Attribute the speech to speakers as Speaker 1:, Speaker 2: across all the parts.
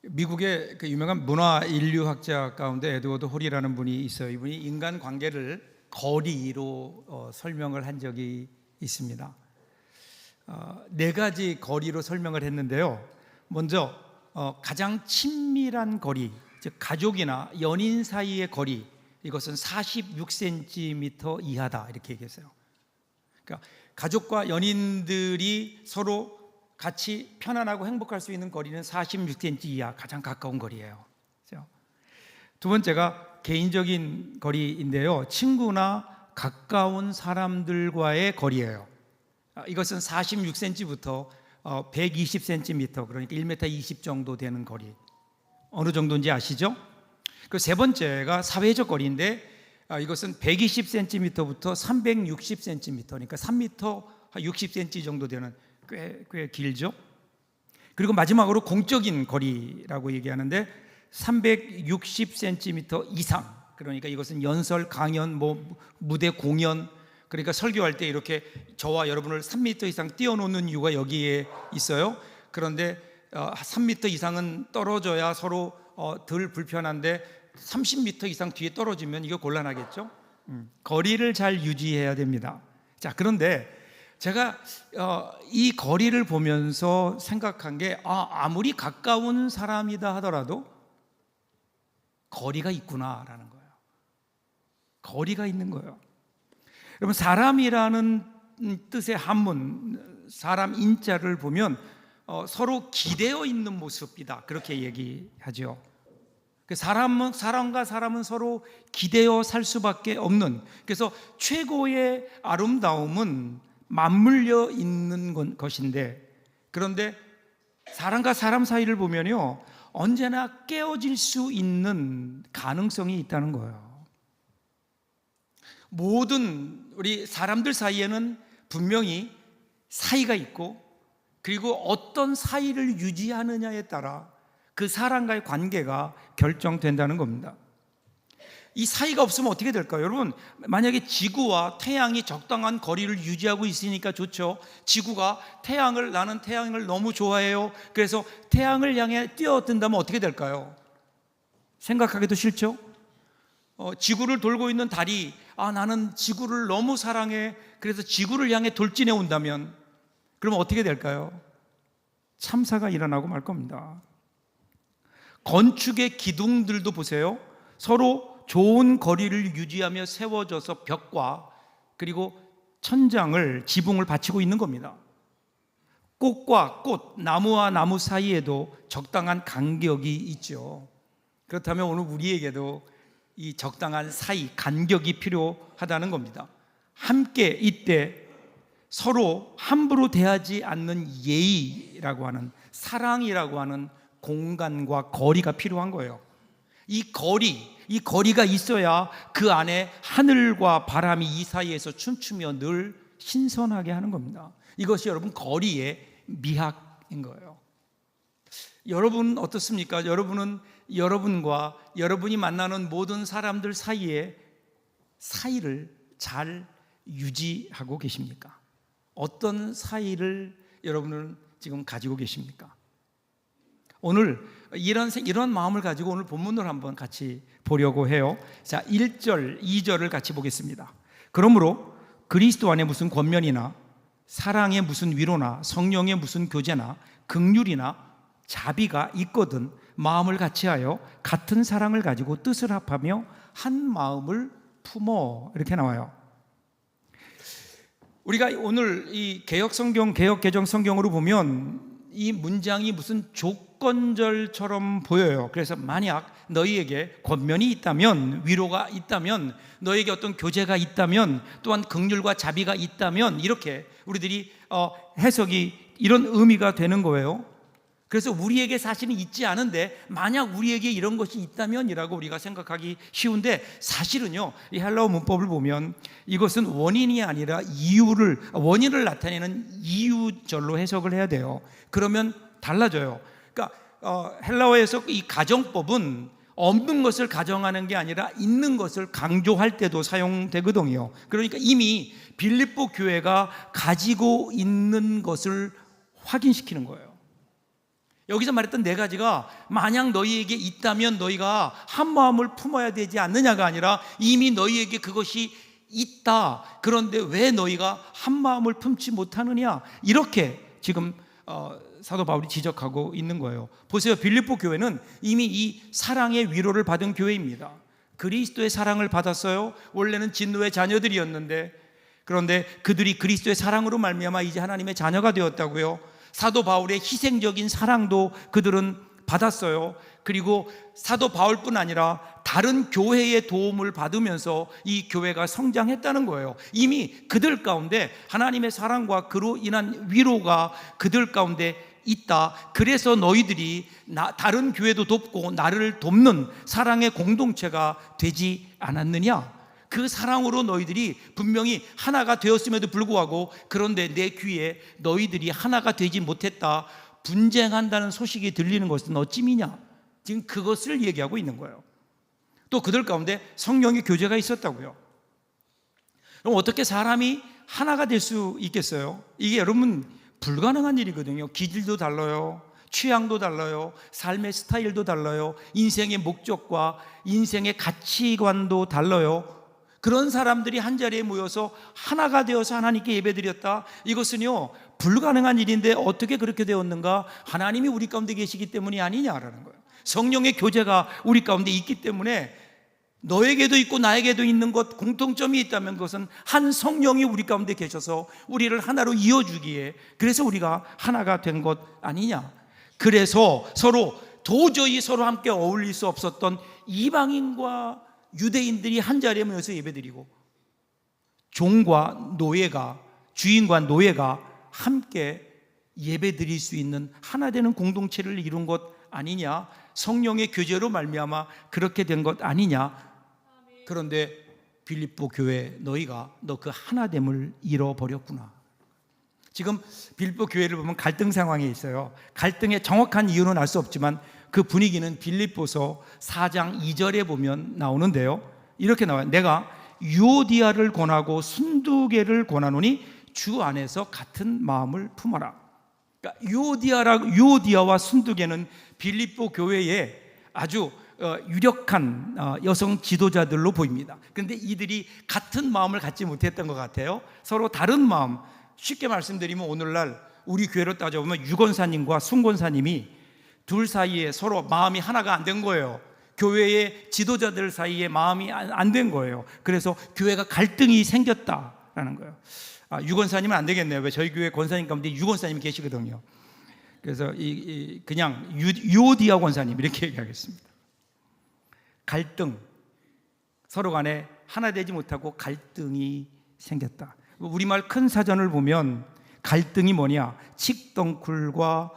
Speaker 1: 미국의 그 유명한 문화 인류학자 가운데 에드워드 홀이라는 분이 있어요. 이분이 인간 관계를 거리로 설명을 한 적이 있습니다. 네 가지 거리로 설명을 했는데요. 먼저 가장 친밀한 거리, 즉 가족이나 연인 사이의 거리, 이것은 46cm 이하다 이렇게 얘기했어요. 그러니까 가족과 연인들이 서로 같이 편안하고 행복할 수 있는 거리는 46cm 이하, 가장 가까운 거리예요. 그렇죠? 두 번째가 개인적인 거리인데요. 친구나 가까운 사람들과의 거리예요. 이것은 46cm부터 120cm, 그러니까 1m 20 정도 되는 거리. 어느 정도인지 아시죠? 그 세 번째가 사회적 거리인데 이것은 120cm부터 360cm, 그러니까 3m 60cm 정도 되는 꽤 길죠. 그리고 마지막으로 공적인 거리라고 얘기하는데 360cm 이상, 그러니까 이것은 연설, 강연, 무대 공연, 그러니까 설교할 때 이렇게 저와 여러분을 3m 이상 띄워놓는 이유가 여기에 있어요. 그런데 3m 이상은 떨어져야 서로 덜 불편한데 30m 이상 뒤에 떨어지면 이거 곤란하겠죠. 거리를 잘 유지해야 됩니다. 자, 그런데 제가 이 거리를 보면서 생각한 게 아무리 가까운 사람이다 하더라도 거리가 있구나라는 거예요. 거리가 있는 거예요. 여러분, 사람이라는 뜻의 한문, 사람 인자를 보면 서로 기대어 있는 모습이다, 그렇게 얘기하죠. 사람과 사람은 서로 기대어 살 수밖에 없는, 그래서 최고의 아름다움은 맞물려 있는 것인데, 그런데 사람과 사람 사이를 보면요, 언제나 깨어질 수 있는 가능성이 있다는 거예요. 모든 우리 사람들 사이에는 분명히 사이가 있고, 그리고 어떤 사이를 유지하느냐에 따라 그 사람과의 관계가 결정된다는 겁니다. 이 사이가 없으면 어떻게 될까요? 여러분, 만약에 지구와 태양이 적당한 거리를 유지하고 있으니까 좋죠. 지구가 나는 태양을 너무 좋아해요. 그래서 태양을 향해 뛰어든다면 어떻게 될까요? 생각하기도 싫죠? 지구를 돌고 있는 달이 나는 지구를 너무 사랑해, 그래서 지구를 향해 돌진해 온다면 그러면 어떻게 될까요? 참사가 일어나고 말 겁니다. 건축의 기둥들도 보세요. 서로 좋은 거리를 유지하며 세워져서 벽과 그리고 천장을, 지붕을 받치고 있는 겁니다. 꽃과 꽃, 나무와 나무 사이에도 적당한 간격이 있죠. 그렇다면 오늘 우리에게도 이 적당한 사이, 간격이 필요하다는 겁니다. 함께 이때 서로 함부로 대하지 않는 예의라고 하는, 사랑이라고 하는 공간과 거리가 필요한 거예요. 이 거리가 있어야 그 안에 하늘과 바람이 이 사이에서 춤추며 늘 신선하게 하는 겁니다. 이것이 여러분 거리의 미학인 거예요. 여러분 어떻습니까? 여러분은 여러분과 여러분이 만나는 모든 사람들 사이에 사이를 잘 유지하고 계십니까? 어떤 사이를 여러분은 지금 가지고 계십니까? 오늘 이런 마음을 가지고 오늘 본문을 한번 같이 보려고 해요. 자, 1절, 2절을 같이 보겠습니다. 그러므로 그리스도 안에 무슨 권면이나 사랑에 무슨 위로나 성령의 무슨 교제나 긍휼이나 자비가 있거든 마음을 같이하여 같은 사랑을 가지고 뜻을 합하며 한 마음을 품어, 이렇게 나와요. 우리가 오늘 이 개혁성경, 개혁개정성경으로 보면 이 문장이 무슨 조건절처럼 보여요. 그래서 만약 너희에게 권면이 있다면, 위로가 있다면, 너희에게 어떤 교제가 있다면, 또한 긍휼과 자비가 있다면, 이렇게 우리들이 해석이 이런 의미가 되는 거예요. 그래서 우리에게 사실은 있지 않은데 만약 우리에게 이런 것이 있다면이라고 우리가 생각하기 쉬운데, 사실은요, 이 헬라어 문법을 보면 이것은 원인이 아니라 원인을 나타내는 이유절로 해석을 해야 돼요. 그러면 달라져요. 그러니까 헬라어에서 이 가정법은 없는 것을 가정하는 게 아니라 있는 것을 강조할 때도 사용되거든요. 그러니까 이미 빌립보 교회가 가지고 있는 것을 확인시키는 거예요. 여기서 말했던 네 가지가 만약 너희에게 있다면 너희가 한 마음을 품어야 되지 않느냐가 아니라 이미 너희에게 그것이 있다. 그런데 왜 너희가 한 마음을 품지 못하느냐? 이렇게 지금 사도 바울이 지적하고 있는 거예요. 보세요. 빌립보 교회는 이미 이 사랑의 위로를 받은 교회입니다. 그리스도의 사랑을 받았어요. 원래는 진노의 자녀들이었는데, 그런데 그들이 그리스도의 사랑으로 말미암아 이제 하나님의 자녀가 되었다고요. 사도 바울의 희생적인 사랑도 그들은 받았어요. 그리고 사도 바울뿐 아니라 다른 교회의 도움을 받으면서 이 교회가 성장했다는 거예요. 이미 그들 가운데 하나님의 사랑과 그로 인한 위로가 그들 가운데 있다. 그래서 너희들이 다른 교회도 돕고 나를 돕는 사랑의 공동체가 되지 않았느냐? 그 사랑으로 너희들이 분명히 하나가 되었음에도 불구하고 그런데 내 귀에 너희들이 하나가 되지 못했다, 분쟁한다는 소식이 들리는 것은 어찌미냐? 지금 그것을 얘기하고 있는 거예요. 또 그들 가운데 성령의 교제가 있었다고요. 그럼 어떻게 사람이 하나가 될 수 있겠어요? 이게 여러분 불가능한 일이거든요. 기질도 달라요, 취향도 달라요, 삶의 스타일도 달라요, 인생의 목적과 인생의 가치관도 달라요. 그런 사람들이 한자리에 모여서 하나가 되어서 하나님께 예배드렸다, 이것은요 불가능한 일인데 어떻게 그렇게 되었는가? 하나님이 우리 가운데 계시기 때문이 아니냐라는 거예요. 성령의 교제가 우리 가운데 있기 때문에 너에게도 있고 나에게도 있는 것, 공통점이 있다면 그것은 한 성령이 우리 가운데 계셔서 우리를 하나로 이어주기에, 그래서 우리가 하나가 된 것 아니냐. 그래서 도저히 서로 함께 어울릴 수 없었던 이방인과 유대인들이 한자리에 모여서 예배드리고, 종과 노예가, 주인과 노예가 함께 예배드릴 수 있는 하나 되는 공동체를 이룬 것 아니냐. 성령의 교제로 말미암아 그렇게 된 것 아니냐. 그런데 빌립보 교회 너희가 너 그 하나됨을 잃어버렸구나. 지금 빌립보 교회를 보면 갈등 상황에 있어요. 갈등의 정확한 이유는 알 수 없지만 그 분위기는 빌립보서 4장 2절에 보면 나오는데요. 이렇게 나와요. 내가 유오디아를 권하고 순두개를 권하노니 주 안에서 같은 마음을 품어라. 그러니까 유오디아와 순두개는 빌립보 교회의 아주 유력한 여성 지도자들로 보입니다. 그런데 이들이 같은 마음을 갖지 못했던 것 같아요. 서로 다른 마음. 쉽게 말씀드리면 오늘날 우리 교회로 따져보면 유권사님과 순권사님이 둘 사이에 서로 마음이 하나가 안 된 거예요. 교회의 지도자들 사이에 마음이 안 된 거예요. 그래서 교회가 갈등이 생겼다라는 거예요. 유권사님은 안 되겠네요. 왜 저희 교회 권사님 가운데 유권사님이 계시거든요. 그래서 그냥 유오디아 권사님 이렇게 얘기하겠습니다. 갈등, 서로 간에 하나 되지 못하고 갈등이 생겼다. 우리말 큰 사전을 보면 갈등이 뭐냐? 칡덩쿨과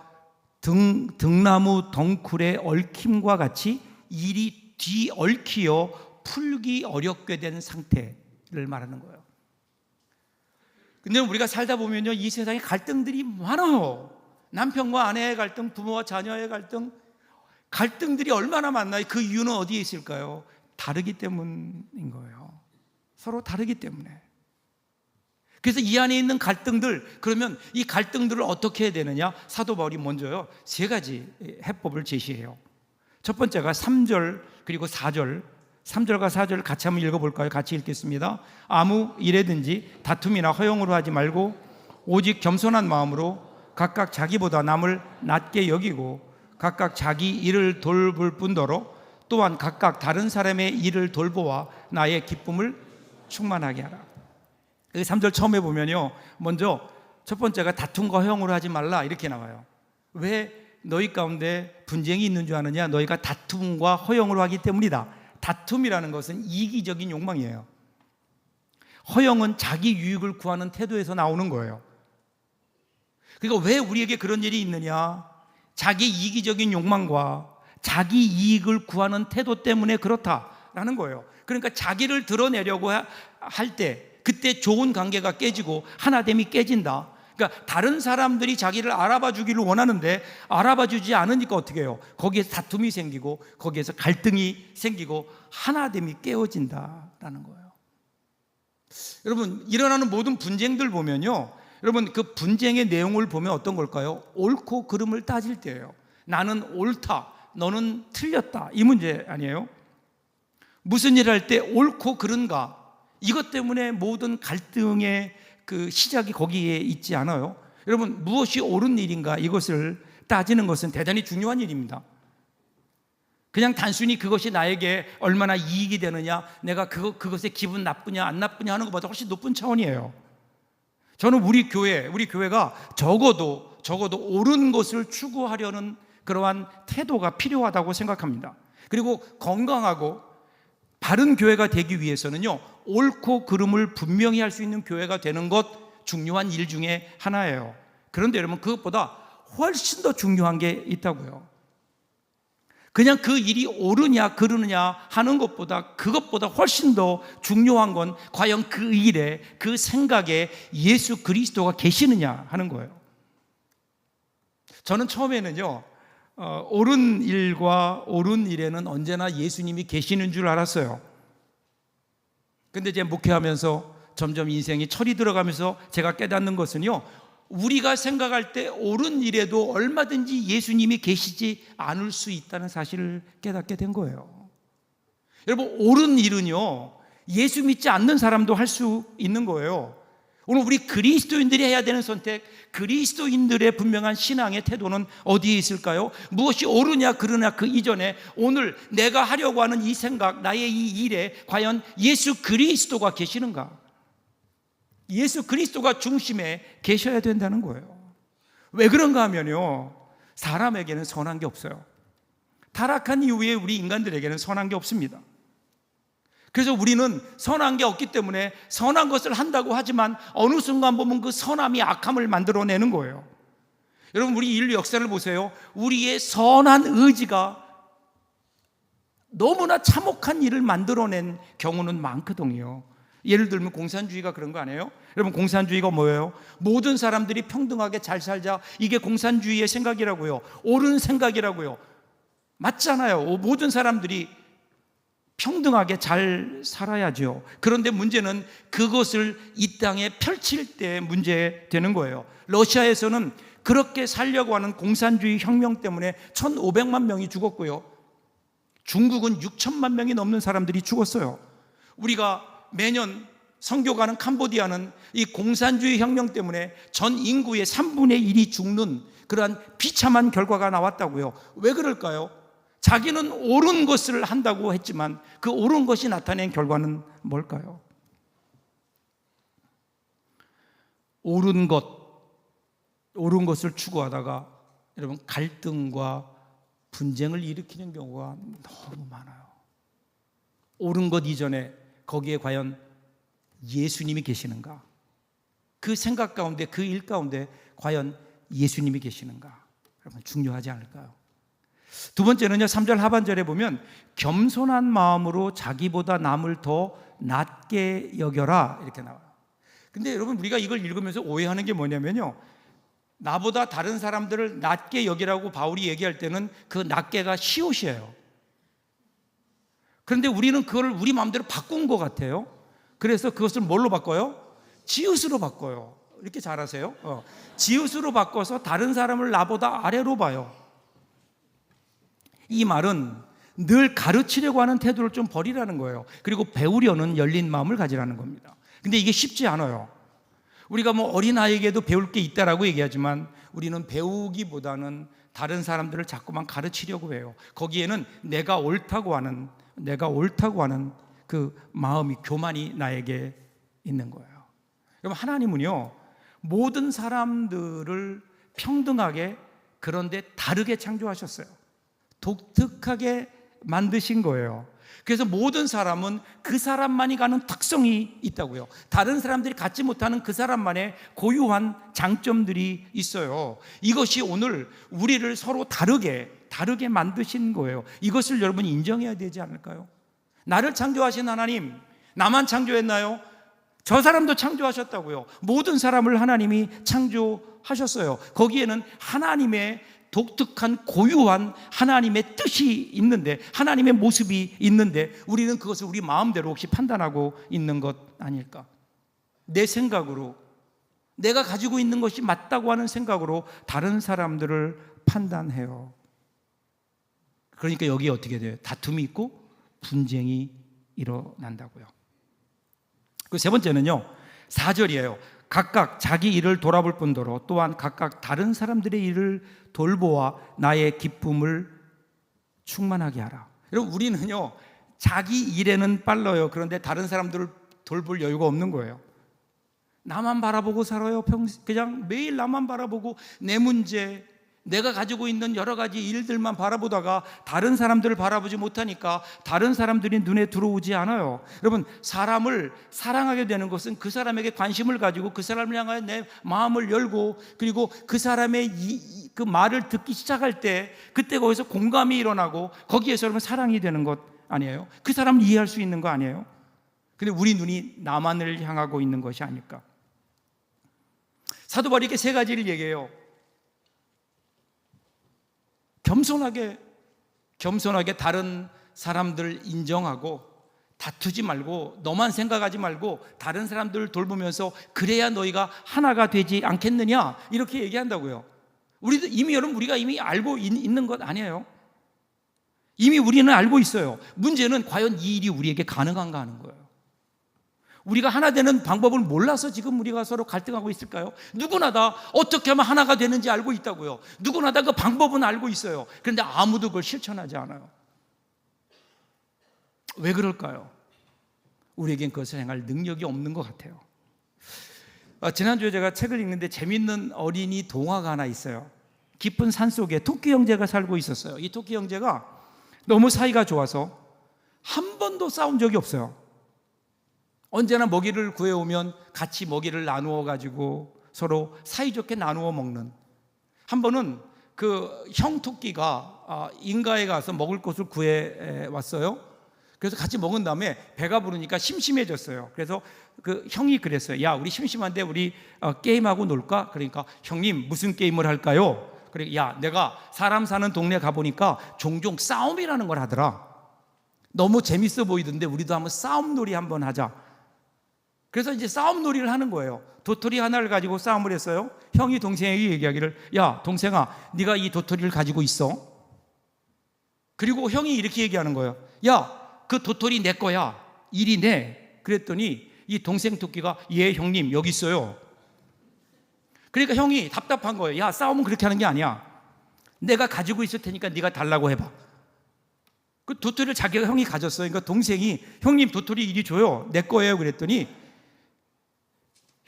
Speaker 1: 등나무 덩쿨의 얽힘과 같이 일이 뒤얽히어 풀기 어렵게 된 상태를 말하는 거예요. 근데 우리가 살다 보면요, 이 세상에 갈등들이 많아요. 남편과 아내의 갈등, 부모와 자녀의 갈등, 갈등들이 얼마나 많나요? 그 이유는 어디에 있을까요? 다르기 때문인 거예요. 서로 다르기 때문에. 그래서 이 안에 있는 갈등들, 그러면 이 갈등들을 어떻게 해야 되느냐? 사도 바울이 먼저요 3가지 해법을 제시해요. 첫 번째가 3절 그리고 4절, 3절과 4절 같이 한번 읽어볼까요? 같이 읽겠습니다. 아무 일에든지 다툼이나 허용으로 하지 말고 오직 겸손한 마음으로 각각 자기보다 남을 낮게 여기고 각각 자기 일을 돌볼 뿐더러 또한 각각 다른 사람의 일을 돌보아 나의 기쁨을 충만하게 하라. 3절 처음에 보면요, 먼저 첫 번째가 다툼과 허용으로 하지 말라 이렇게 나와요. 왜 너희 가운데 분쟁이 있는 줄 아느냐? 너희가 다툼과 허용으로 하기 때문이다. 다툼이라는 것은 이기적인 욕망이에요. 허용은 자기 유익을 구하는 태도에서 나오는 거예요. 그러니까 왜 우리에게 그런 일이 있느냐? 자기 이기적인 욕망과 자기 이익을 구하는 태도 때문에 그렇다라는 거예요. 그러니까 자기를 드러내려고 할 때 그때 좋은 관계가 깨지고 하나됨이 깨진다. 그러니까 다른 사람들이 자기를 알아봐 주기를 원하는데 알아봐 주지 않으니까 어떻게 해요? 거기에서 다툼이 생기고 거기에서 갈등이 생기고 하나됨이 깨어진다라는 거예요. 여러분, 일어나는 모든 분쟁들 보면요, 여러분 그 분쟁의 내용을 보면 어떤 걸까요? 옳고 그름을 따질 때예요. 나는 옳다, 너는 틀렸다, 이 문제 아니에요? 무슨 일을 할 때 옳고 그른가, 이것 때문에 모든 갈등의 그 시작이 거기에 있지 않아요? 여러분, 무엇이 옳은 일인가 이것을 따지는 것은 대단히 중요한 일입니다. 그냥 단순히 그것이 나에게 얼마나 이익이 되느냐, 내가 그것에 기분 나쁘냐 안 나쁘냐 하는 것보다 훨씬 높은 차원이에요. 저는 우리 교회가 적어도 옳은 것을 추구하려는 그러한 태도가 필요하다고 생각합니다. 그리고 건강하고 바른 교회가 되기 위해서는요, 옳고 그름을 분명히 할 수 있는 교회가 되는 것 중요한 일 중에 하나예요. 그런데 여러분, 그것보다 훨씬 더 중요한 게 있다고요. 그냥 그 일이 옳으냐 그르느냐 하는 것보다, 그것보다 훨씬 더 중요한 건 과연 그 일에, 그 생각에 예수 그리스도가 계시느냐 하는 거예요. 저는 처음에는요, 옳은 일과 옳은 일에는 언제나 예수님이 계시는 줄 알았어요. 근데 이제 목회하면서 점점 인생이 철이 들어가면서 제가 깨닫는 것은요, 우리가 생각할 때 옳은 일에도 얼마든지 예수님이 계시지 않을 수 있다는 사실을 깨닫게 된 거예요. 여러분, 옳은 일은요, 예수 믿지 않는 사람도 할 수 있는 거예요. 오늘 우리 그리스도인들이 해야 되는 선택, 그리스도인들의 분명한 신앙의 태도는 어디에 있을까요? 무엇이 옳으냐 그르냐 그 이전에 오늘 내가 하려고 하는 이 생각, 나의 이 일에 과연 예수 그리스도가 계시는가? 예수 그리스도가 중심에 계셔야 된다는 거예요. 왜 그런가 하면요, 사람에게는 선한 게 없어요. 타락한 이후에 우리 인간들에게는 선한 게 없습니다. 그래서 우리는 선한 게 없기 때문에 선한 것을 한다고 하지만 어느 순간 보면 그 선함이 악함을 만들어내는 거예요. 여러분, 우리 인류 역사를 보세요. 우리의 선한 의지가 너무나 참혹한 일을 만들어낸 경우는 많거든요. 예를 들면 공산주의가 그런 거 아니에요? 여러분, 공산주의가 뭐예요? 모든 사람들이 평등하게 잘 살자, 이게 공산주의의 생각이라고요. 옳은 생각이라고요. 맞잖아요. 모든 사람들이 평등하게 잘 살아야죠. 그런데 문제는 그것을 이 땅에 펼칠 때 문제되는 거예요. 러시아에서는 그렇게 살려고 하는 공산주의 혁명 때문에 1,500만 명이 죽었고요, 중국은 6천만 명이 넘는 사람들이 죽었어요. 우리가 매년 선교가는 캄보디아는 이 공산주의 혁명 때문에 전 인구의 3분의 1이 죽는 그러한 비참한 결과가 나왔다고요. 왜 그럴까요? 자기는 옳은 것을 한다고 했지만 그 옳은 것이 나타낸 결과는 뭘까요? 옳은 것을 추구하다가 여러분, 갈등과 분쟁을 일으키는 경우가 너무 많아요. 옳은 것 이전에 거기에 과연 예수님이 계시는가? 그 생각 가운데, 그 일 가운데 과연 예수님이 계시는가? 여러분, 중요하지 않을까요? 두 번째는요, 3절 하반절에 보면 겸손한 마음으로 자기보다 남을 더 낮게 여겨라, 이렇게 나와요. 근데 여러분, 우리가 이걸 읽으면서 오해하는 게 뭐냐면요, 나보다 다른 사람들을 낮게 여기라고 바울이 얘기할 때는 그 낮게가 시옷이에요. 그런데 우리는 그걸 우리 마음대로 바꾼 것 같아요. 그래서 그것을 뭘로 바꿔요? 지읒으로 바꿔요. 이렇게 잘하세요? 지읒으로 바꿔서 다른 사람을 나보다 아래로 봐요. 이 말은 늘 가르치려고 하는 태도를 좀 버리라는 거예요. 그리고 배우려는 열린 마음을 가지라는 겁니다. 근데 이게 쉽지 않아요. 우리가 뭐 어린아이에게도 배울 게 있다라고 얘기하지만 우리는 배우기보다는 다른 사람들을 자꾸만 가르치려고 해요. 거기에는 내가 옳다고 하는 그 마음이, 교만이 나에게 있는 거예요. 여러분, 하나님은요, 모든 사람들을 평등하게, 그런데 다르게 창조하셨어요. 독특하게 만드신 거예요. 그래서 모든 사람은 그 사람만이 가는 특성이 있다고요. 다른 사람들이 갖지 못하는 그 사람만의 고유한 장점들이 있어요. 이것이 오늘 우리를 서로 다르게 만드신 거예요. 이것을 여러분이 인정해야 되지 않을까요? 나를 창조하신 하나님, 나만 창조했나요? 저 사람도 창조하셨다고요. 모든 사람을 하나님이 창조하셨어요. 거기에는 하나님의 독특한 고유한 하나님의 뜻이 있는데, 하나님의 모습이 있는데 우리는 그것을 우리 마음대로 혹시 판단하고 있는 것 아닐까? 내 생각으로, 내가 가지고 있는 것이 맞다고 하는 생각으로 다른 사람들을 판단해요. 그러니까 여기에 어떻게 돼요? 다툼이 있고 분쟁이 일어난다고요. 그 세 번째는요, 4절이에요. 각각 자기 일을 돌아볼 뿐더러 또한 각각 다른 사람들의 일을 돌보아 나의 기쁨을 충만하게 하라. 여러분, 우리는요 자기 일에는 빨라요. 그런데 다른 사람들을 돌볼 여유가 없는 거예요. 나만 바라보고 살아요. 그냥 매일 나만 바라보고 내 문제, 내가 가지고 있는 여러 가지 일들만 바라보다가 다른 사람들을 바라보지 못하니까 다른 사람들이 눈에 들어오지 않아요. 여러분, 사람을 사랑하게 되는 것은 그 사람에게 관심을 가지고 그 사람을 향하여 내 마음을 열고, 그리고 그 사람의 그 말을 듣기 시작할 때 그때 거기서 공감이 일어나고 거기에서 여러분 사랑이 되는 것 아니에요? 그 사람을 이해할 수 있는 거 아니에요? 근데 우리 눈이 나만을 향하고 있는 것이 아닐까? 사도 바울이 이렇게 세 가지를 얘기해요. 겸손하게 다른 사람들 인정하고 다투지 말고 너만 생각하지 말고 다른 사람들을 돌보면서 그래야 너희가 하나가 되지 않겠느냐, 이렇게 얘기한다고요. 우리도 이미, 여러분, 우리가 이미 알고 있는 것 아니에요? 이미 우리는 알고 있어요. 문제는 과연 이 일이 우리에게 가능한가 하는 거예요. 우리가 하나 되는 방법을 몰라서 지금 우리가 서로 갈등하고 있을까요? 누구나 다 어떻게 하면 하나가 되는지 알고 있다고요. 누구나 다 그 방법은 알고 있어요. 그런데 아무도 그걸 실천하지 않아요. 왜 그럴까요? 우리에겐 그것을 행할 능력이 없는 것 같아요. 지난주에 제가 책을 읽는데 재밌는 어린이 동화가 하나 있어요. 깊은 산속에 토끼 형제가 살고 있었어요. 이 토끼 형제가 너무 사이가 좋아서 한 번도 싸운 적이 없어요. 언제나 먹이를 구해오면 같이 먹이를 나누어 가지고 서로 사이좋게 나누어 먹는. 한 번은 그 형 토끼가 인가에 가서 먹을 것을 구해 왔어요. 그래서 같이 먹은 다음에 배가 부르니까 심심해졌어요. 그래서 그 형이 그랬어요. 야, 우리 심심한데 우리 게임하고 놀까? 그러니까 형님, 무슨 게임을 할까요? 그래, 야, 내가 사람 사는 동네 가보니까 종종 싸움이라는 걸 하더라. 너무 재밌어 보이던데 우리도 한번 싸움놀이 한번 하자. 그래서 이제 싸움놀이를 하는 거예요. 도토리 하나를 가지고 싸움을 했어요. 형이 동생에게 얘기하기를, 야, 동생아, 네가 이 도토리를 가지고 있어. 그리고 형이 이렇게 얘기하는 거예요. 야, 그 도토리 내 거야. 이리 내. 그랬더니 이 동생 토끼가, 예, 형님, 여기 있어요. 그러니까 형이 답답한 거예요. 야, 싸움은 그렇게 하는 게 아니야. 내가 가지고 있을 테니까 네가 달라고 해봐. 그 도토리를 자기가, 형이 가졌어요. 그러니까 동생이, 형님, 도토리 이리 줘요. 내 거예요. 그랬더니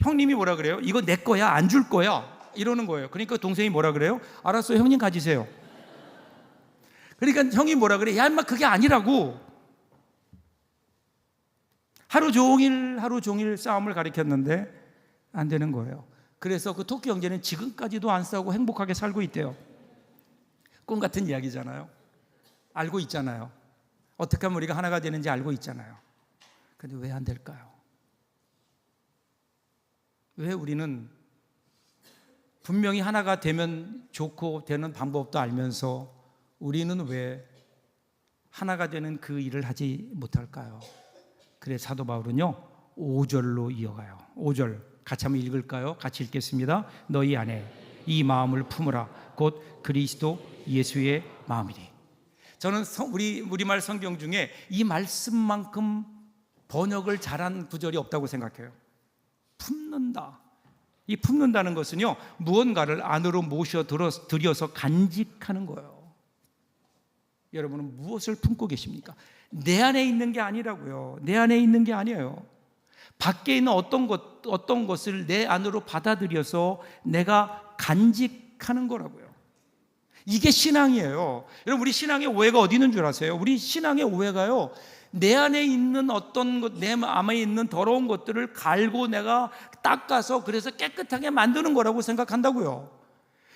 Speaker 1: 형님이 뭐라 그래요? 이거 내 거야, 안 줄 거야, 이러는 거예요. 그러니까 동생이 뭐라 그래요? 알았어요, 형님 가지세요. 그러니까 형이 뭐라 그래? 야, 인마, 그게 아니라고. 하루 종일 싸움을 가리켰는데 안 되는 거예요. 그래서 그 토끼 형제는 지금까지도 안 싸우고 행복하게 살고 있대요. 꿈 같은 이야기잖아요. 알고 있잖아요. 어떻게 하면 우리가 하나가 되는지 알고 있잖아요. 그런데 왜 안 될까요? 왜 우리는 분명히 하나가 되면 좋고 되는 방법도 알면서 우리는 왜 하나가 되는 그 일을 하지 못할까요? 그래서 사도 바울은요 5절로 이어가요. 5절 같이 한번 읽을까요? 같이 읽겠습니다. 너희 안에 이 마음을 품으라. 곧 그리스도 예수의 마음이니. 저는 우리말 성경 중에 이 말씀만큼 번역을 잘한 구절이 없다고 생각해요. 품는다. 이 품는다는 것은요, 무언가를 안으로 모셔 들여서 간직하는 거예요. 여러분은 무엇을 품고 계십니까? 내 안에 있는 게 아니라고요. 내 안에 있는 게 아니에요. 밖에 있는 어떤 것을 내 안으로 받아들여서 내가 간직하는 거라고요. 이게 신앙이에요. 여러분, 우리 신앙의 오해가 어디 있는 줄 아세요? 우리 신앙의 오해가요, 내 안에 있는 어떤 것, 내 마음에 있는 더러운 것들을 갈고 내가 닦아서 그래서 깨끗하게 만드는 거라고 생각한다고요.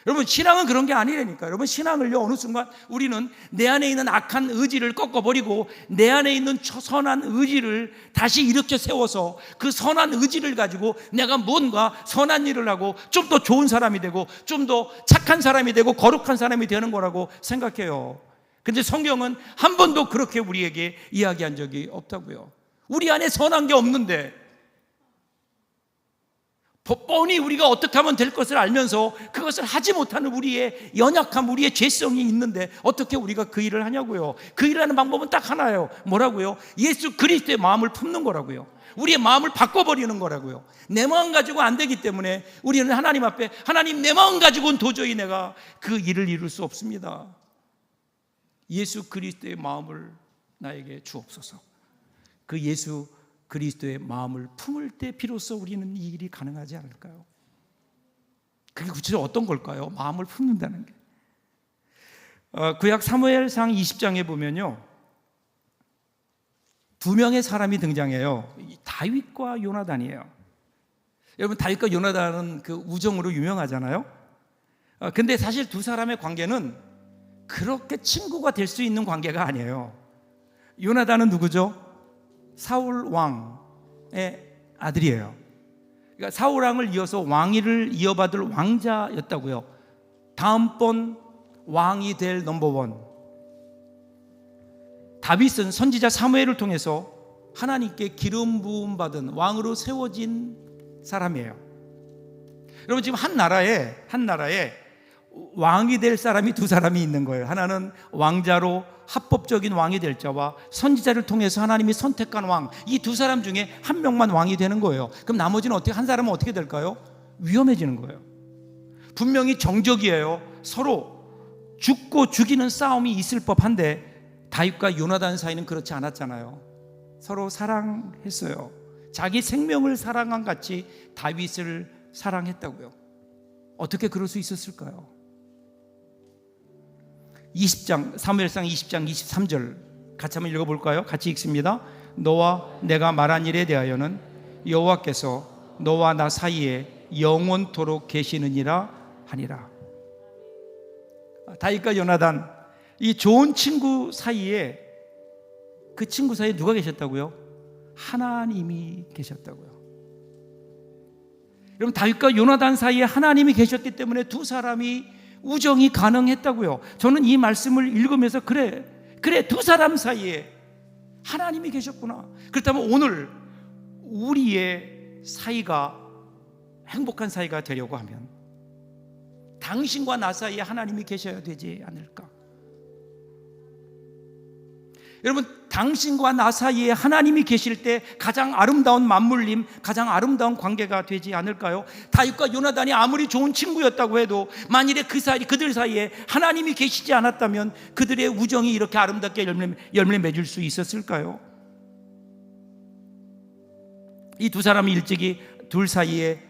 Speaker 1: 여러분, 신앙은 그런 게 아니라니까. 여러분, 신앙을요, 어느 순간 우리는 내 안에 있는 악한 의지를 꺾어버리고 내 안에 있는 선한 의지를 다시 일으켜 세워서 그 선한 의지를 가지고 내가 뭔가 선한 일을 하고 좀 더 좋은 사람이 되고 좀 더 착한 사람이 되고 거룩한 사람이 되는 거라고 생각해요. 근데 성경은 한 번도 그렇게 우리에게 이야기한 적이 없다고요. 우리 안에 선한 게 없는데 뻔히 우리가 어떻게 하면 될 것을 알면서 그것을 하지 못하는 우리의 연약함, 우리의 죄성이 있는데 어떻게 우리가 그 일을 하냐고요. 그 일을 하는 방법은 딱 하나예요. 뭐라고요? 예수 그리스도의 마음을 품는 거라고요. 우리의 마음을 바꿔버리는 거라고요. 내 마음 가지고 안 되기 때문에 우리는 하나님 앞에, 하나님 내 마음 가지고는 도저히 내가 그 일을 이룰 수 없습니다. 예수 그리스도의 마음을 나에게 주옵소서. 그 예수 그리스도의 마음을 품을 때 비로소 우리는 이 일이 가능하지 않을까요? 그게 구체적으로 어떤 걸까요? 마음을 품는다는 게. 구약 사무엘상 20장에 보면요, 두 명의 사람이 등장해요. 다윗과 요나단이에요. 여러분, 다윗과 요나단은 그 우정으로 유명하잖아요. 근데 사실 두 사람의 관계는 그렇게 친구가 될 수 있는 관계가 아니에요. 요나단은 누구죠? 사울 왕의 아들이에요. 그러니까 사울 왕을 이어서 왕위를 이어받을 왕자였다고요. 다음번 왕이 될 넘버원. 다윗은 선지자 사무엘을 통해서 하나님께 기름 부음 받은 왕으로 세워진 사람이에요. 여러분, 지금 한 나라에 왕이 될 사람이 두 사람이 있는 거예요. 하나는 왕자로 합법적인 왕이 될 자와 선지자를 통해서 하나님이 선택한 왕, 이 두 사람 중에 한 명만 왕이 되는 거예요. 그럼 나머지는 어떻게, 한 사람은 어떻게 될까요? 위험해지는 거예요. 분명히 정적이에요. 서로 죽고 죽이는 싸움이 있을 법한데 다윗과 요나단 사이는 그렇지 않았잖아요. 서로 사랑했어요. 자기 생명을 사랑한 같이 다윗을 사랑했다고요. 어떻게 그럴 수 있었을까요? 20장, 사무엘상 20장 23절 같이 한번 읽어볼까요? 같이 읽습니다. 너와 내가 말한 일에 대하여는 여호와께서 너와 나 사이에 영원토록 계시느니라 하니라. 다윗과 요나단, 이 좋은 친구 사이에, 그 친구 사이에 누가 계셨다고요? 하나님이 계셨다고요. 여러분, 다윗과 요나단 사이에 하나님이 계셨기 때문에 두 사람이 우정이 가능했다고요. 저는 이 말씀을 읽으면서 그래 두 사람 사이에 하나님이 계셨구나. 그렇다면 오늘 우리의 사이가 행복한 사이가 되려고 하면 당신과 나 사이에 하나님이 계셔야 되지 않을까? 여러분, 당신과 나 사이에 하나님이 계실 때 가장 아름다운 맞물림, 가장 아름다운 관계가 되지 않을까요? 다윗과 요나단이 아무리 좋은 친구였다고 해도 만일에 그들 사이에 하나님이 계시지 않았다면 그들의 우정이 이렇게 아름답게 열매 맺을 수 있었을까요? 이 두 사람이 일찍이 둘 사이에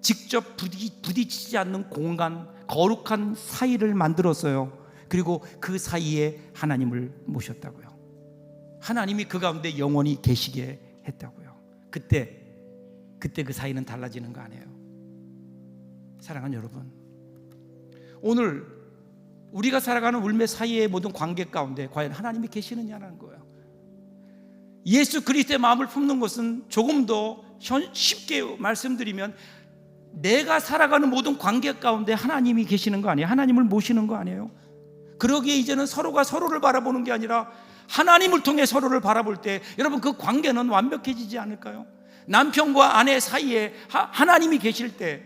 Speaker 1: 직접 부딪히지 않는 공간, 거룩한 사이를 만들었어요. 그리고 그 사이에 하나님을 모셨다고요. 하나님이 그 가운데 영원히 계시게 했다고요. 그때 그 사이는 달라지는 거 아니에요. 사랑하는 여러분, 오늘 우리가 살아가는 울매 사이의 모든 관계 가운데 과연 하나님이 계시느냐는 거예요. 예수 그리스도의 마음을 품는 것은 조금 더 쉽게 말씀드리면 내가 살아가는 모든 관계 가운데 하나님이 계시는 거 아니에요. 하나님을 모시는 거 아니에요. 그러기에 이제는 서로가 서로를 바라보는 게 아니라 하나님을 통해 서로를 바라볼 때 여러분, 그 관계는 완벽해지지 않을까요? 남편과 아내 사이에 하나님이 계실 때,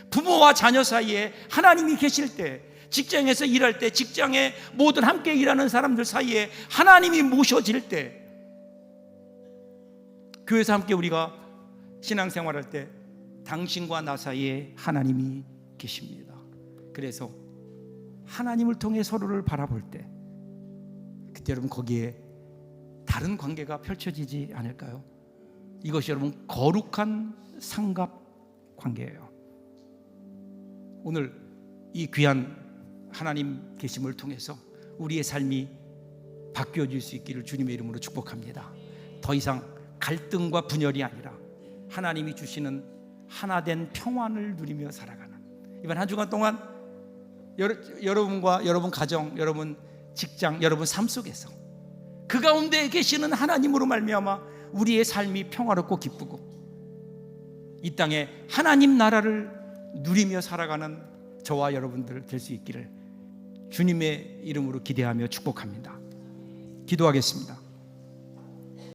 Speaker 1: 부모와 자녀 사이에 하나님이 계실 때, 직장에서 일할 때, 직장에 모든 함께 일하는 사람들 사이에 하나님이 모셔질 때, 교회에서 함께 우리가 신앙생활할 때 당신과 나 사이에 하나님이 계십니다. 그래서 하나님을 통해 서로를 바라볼 때 그때 여러분, 거기에 다른 관계가 펼쳐지지 않을까요? 이것이 여러분 거룩한 상갑 관계예요. 오늘 이 귀한 하나님 계심을 통해서 우리의 삶이 바뀌어질 수 있기를 주님의 이름으로 축복합니다. 더 이상 갈등과 분열이 아니라 하나님이 주시는 하나된 평안을 누리며 살아가는 이번 한 주간 동안 여러분과 여러분 가정, 여러분 직장, 여러분 삶 속에서 그 가운데 계시는 하나님으로 말미암아 우리의 삶이 평화롭고 기쁘고 이 땅에 하나님 나라를 누리며 살아가는 저와 여러분들 될 수 있기를 주님의 이름으로 기대하며 축복합니다. 기도하겠습니다.